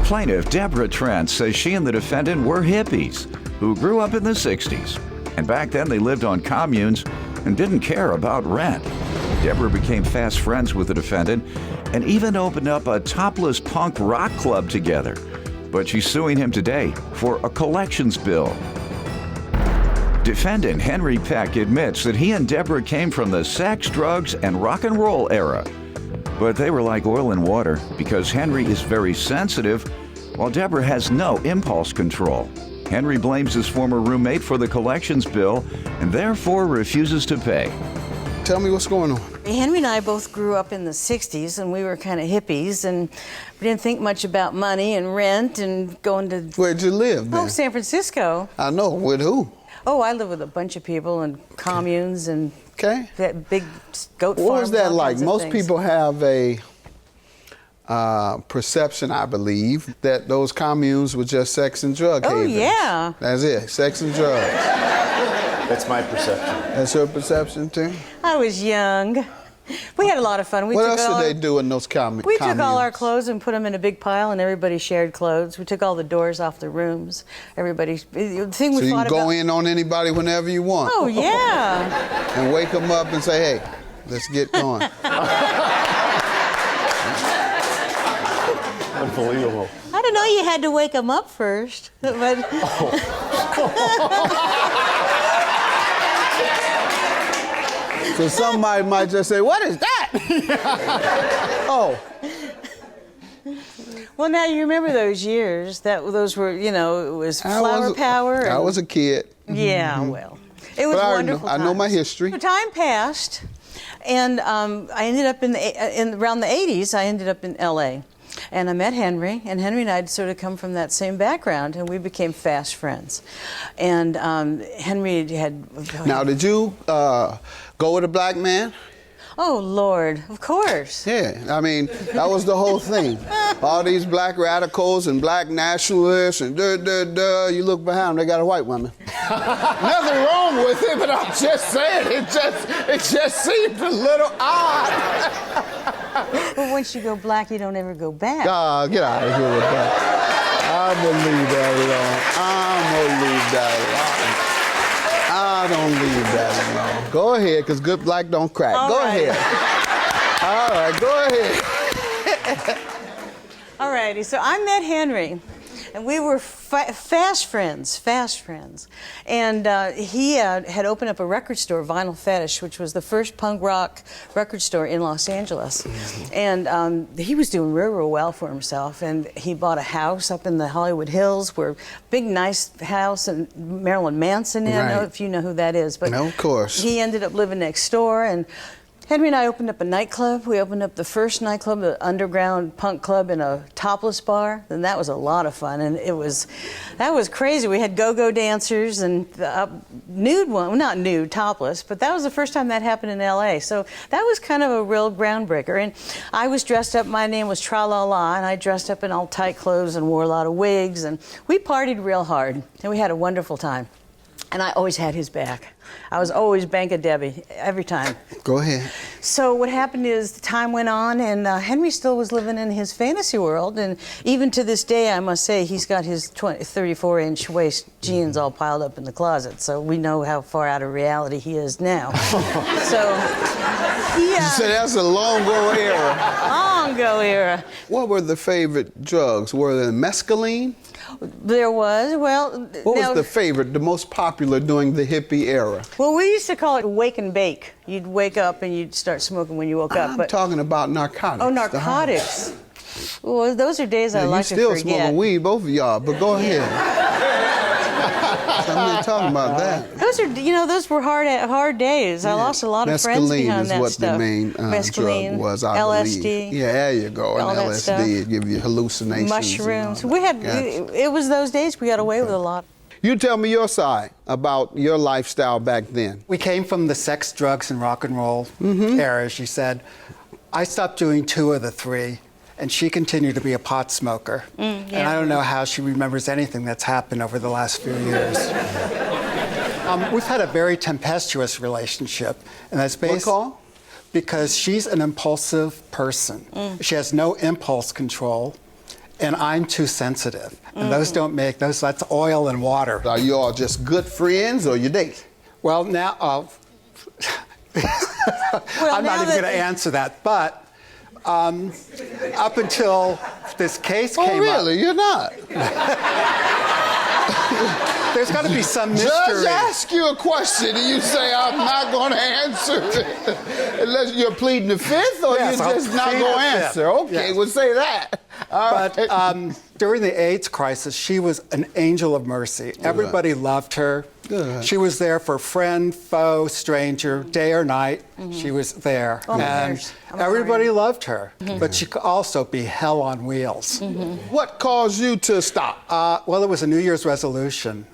Plaintiff Deborah Trent says she and the defendant were hippies who grew up in the 60s. And back then they lived on communes and didn't care about rent. Deborah became fast friends with the defendant and even opened up a topless punk rock club together. But she's suing him today for a collections bill. Defendant Henry Peck admits that he and Deborah came from the sex, drugs, and rock and roll era. But they were like oil and water because Henry is very sensitive, while Deborah has no impulse control. Henry blames his former roommate for the collections bill and therefore refuses to pay. Tell me what's going on. Henry and I both grew up in the 60s, and we were kind of hippies, and we didn't think much about money and rent and going to... Where'd you live, man? Oh, San Francisco. I know. With who? Oh, I live with a bunch of people and communes and that big goat farms. What was that like? Most things. people have a perception, I believe, that those communes were just sex and drug havens. Oh, yeah. That's it, sex and drugs. That's my perception. That's your perception, too? I was young. We had a lot of fun. What else did they do in those communes? We took all our clothes and put them in a big pile, and everybody shared clothes. We took all the doors off the rooms. The thing we so you fought can go about, in on anybody whenever you want. Oh, yeah. And wake them up and say, hey, let's get going. Unbelievable. I don't know, you had to wake them up first. But So somebody might just say, what is that? Oh. Well, now you remember those years. Those were, you know, it was flower power. I was a kid. Yeah, well, it was wonderful. I know my history. Time passed, and I ended up around the 80s. I ended up in L.A. And I met Henry, and Henry and I had sort of come from that same background, and we became fast friends. And Henry had... Now, did you go with a black man? Oh, Lord, of course. Yeah, I mean, that was the whole thing. All these black radicals and black nationalists and you look behind them, they got a white woman. Nothing wrong with it, but I'm just saying, it just seemed a little odd. But once you go black, you don't ever go back. Oh, get out of here with that. I'm gonna leave that alone. I don't leave that alone. Go ahead, because good black don't crack. Go ahead. All right, go ahead. All righty, so I met Henry, and we were fast friends. And he had opened up a record store, Vinyl Fetish, which was the first punk rock record store in Los Angeles. And he was doing real well for himself, and he bought a house up in the Hollywood Hills, where big, nice house, and Marilyn Manson, I don't know if you know who that is. But no, of course. He ended up living next door, and Henry and I opened up a nightclub. We opened up the first nightclub, the underground punk club in a topless bar, and that was a lot of fun. And that was crazy. We had go-go dancers and nude one, well, not nude, topless, but that was the first time that happened in LA. So that was kind of a real groundbreaker. And I was dressed up, my name was Tra-La-La, and I dressed up in all tight clothes and wore a lot of wigs, and we partied real hard, and we had a wonderful time. And I always had his back. I was always Bank of Debbie, every time. Go ahead. So what happened is the time went on, and Henry still was living in his fantasy world, and even to this day, I must say, he's got his 34-inch waist jeans all piled up in the closet, so we know how far out of reality he is now. So that's a long-ago era. Long-ago era. What were the favorite drugs? Were they mescaline? There was, well... What was the favorite, the most popular during the hippie era? Well, we used to call it wake and bake. You'd wake up and you'd start smoking when you woke up. I'm talking about narcotics. Oh, narcotics. Well, those are days I like to forget. You're still smoking weed, both of y'all, but go ahead. I'm not talking about that. Those were hard days. I lost a lot of friends behind that stuff. Mescaline is what the main drug was, I LSD. believe. Yeah, there you go. And LSD, it give you hallucinations. Mushrooms. It was those days we got away with a lot. You tell me your side about your lifestyle back then. We came from the sex, drugs, and rock and roll era, she said. I stopped doing 2 of the 3. And she continued to be a pot smoker. And I don't know how she remembers anything that's happened over the last few years. We've had a very tempestuous relationship, and that's based... What call? Because she's an impulsive person. She has no impulse control, and I'm too sensitive. And those don't make those. That's oil and water. Are you all just good friends or you date? Well, now I'm not even going to answer that. But up until this case came up. Oh, really? You're not? There's got to be some mystery. Judge ask you a question and you say, I'm not going to answer it. Unless you're pleading the fifth or Yes, you're I'll just not plead going the to fifth. answer. Okay, Yes. we'll say that. All But right. during the AIDS crisis, she was an angel of mercy. Everybody loved her. Good. She was there for friend, foe, stranger, day or night. She was there. Oh, and there's- I'm everybody sorry. loved her. But she could also be hell on wheels. What caused you to stop? Well, it was a New Year's resolution.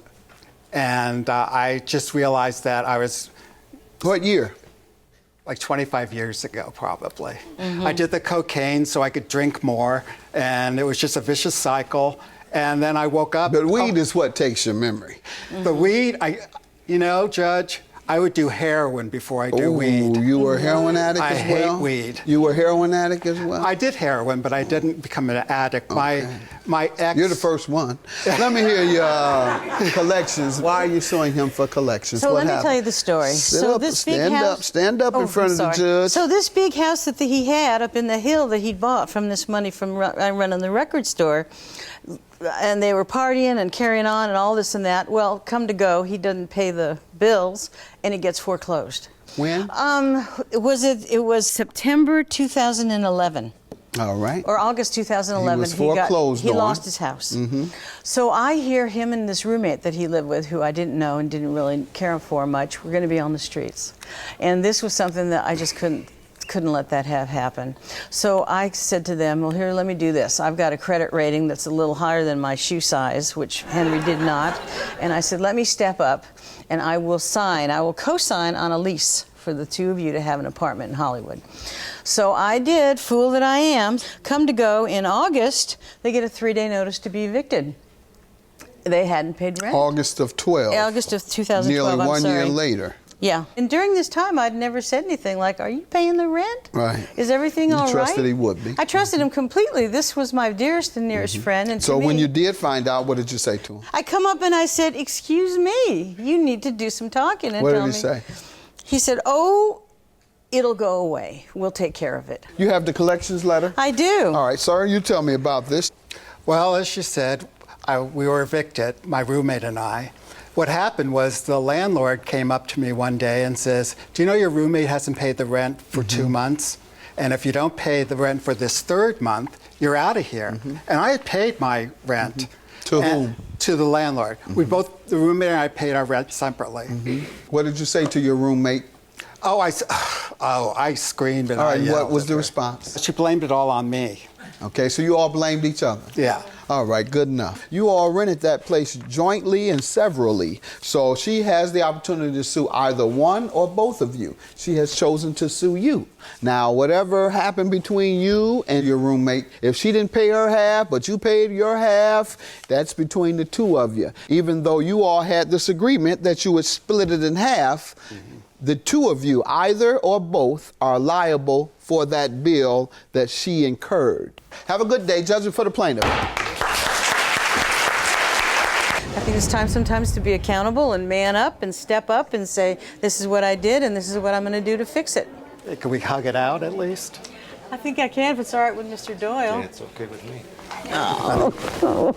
And I just realized that I was What year? like 25 years ago, probably. I did the cocaine so I could drink more, and it was just a vicious cycle. And then I woke up. But weed is what takes your memory. The weed, Judge, I would do heroin before I do weed. You were a heroin addict I as well? hate weed. You were a heroin addict as well? I did heroin, but I didn't become an addict. My ex. You're the first one. Let me hear your collections. Why are you suing him for collections? So what let me happened? tell you the story. So this big house. Stand up in front of the I'm sorry. judge. So this big house that he had up in the hill that he'd bought from this money from running the record store, and they were partying and carrying on and all this and that. Well, come to go, he doesn't pay the bills, and it gets foreclosed. When? It was September 2011. All right. Or August 2011. He was foreclosed He on. lost his house. So I hear him and this roommate that he lived with, who I didn't know and didn't really care for much, were going to be on the streets. And this was something that I just couldn't let that have happen. So I said to them, well, here, let me do this. I've got a credit rating that's a little higher than my shoe size, which Henry did not. And I said, let me step up and I will co-sign on a lease for the two of you to have an apartment in Hollywood. So I did, fool that I am. Come to go, in August, they get a 3-day notice to be evicted. They hadn't paid rent. August of 12. August of 2012, Nearly one year sorry. later. Yeah. And during this time, I'd never said anything like, are you paying the rent? Right. Is everything You all right? trusted he would be. I trusted him completely. This was my dearest and nearest friend. And to So when me, you did find out, what did you say to him? I come up and I said, excuse me, you need to do some talking and What tell did me. he say? He said, oh, it'll go away. We'll take care of it. You have the collections letter? I do. All right, sir, you tell me about this. Well, as you said, we were evicted, my roommate and I. What happened was the landlord came up to me one day and says, do you know your roommate hasn't paid the rent for 2 months? And if you don't pay the rent for this 3rd month, you're out of here. And I had paid my rent. To whom? To the landlord. We both, the roommate and I, paid our rent separately. What did you say to your roommate? I screamed and All I right, yelled what was at the her. response? She blamed it all on me. Okay, so you all blamed each other? Yeah. All right, good enough. You all rented that place jointly and severally, so she has the opportunity to sue either one or both of you. She has chosen to sue you. Now, whatever happened between you and your roommate, if she didn't pay her half, but you paid your half, that's between the two of you. Even though you all had this agreement that you would split it in half, the two of you, either or both, are liable for that bill that she incurred. Have a good day. Judging for the plaintiff. I think it's time sometimes to be accountable and man up and step up and say, this is what I did and this is what I'm going to do to fix it. Can we hug it out at least? I think I can if it's all right with Mr. Doyle. It's okay with me. So,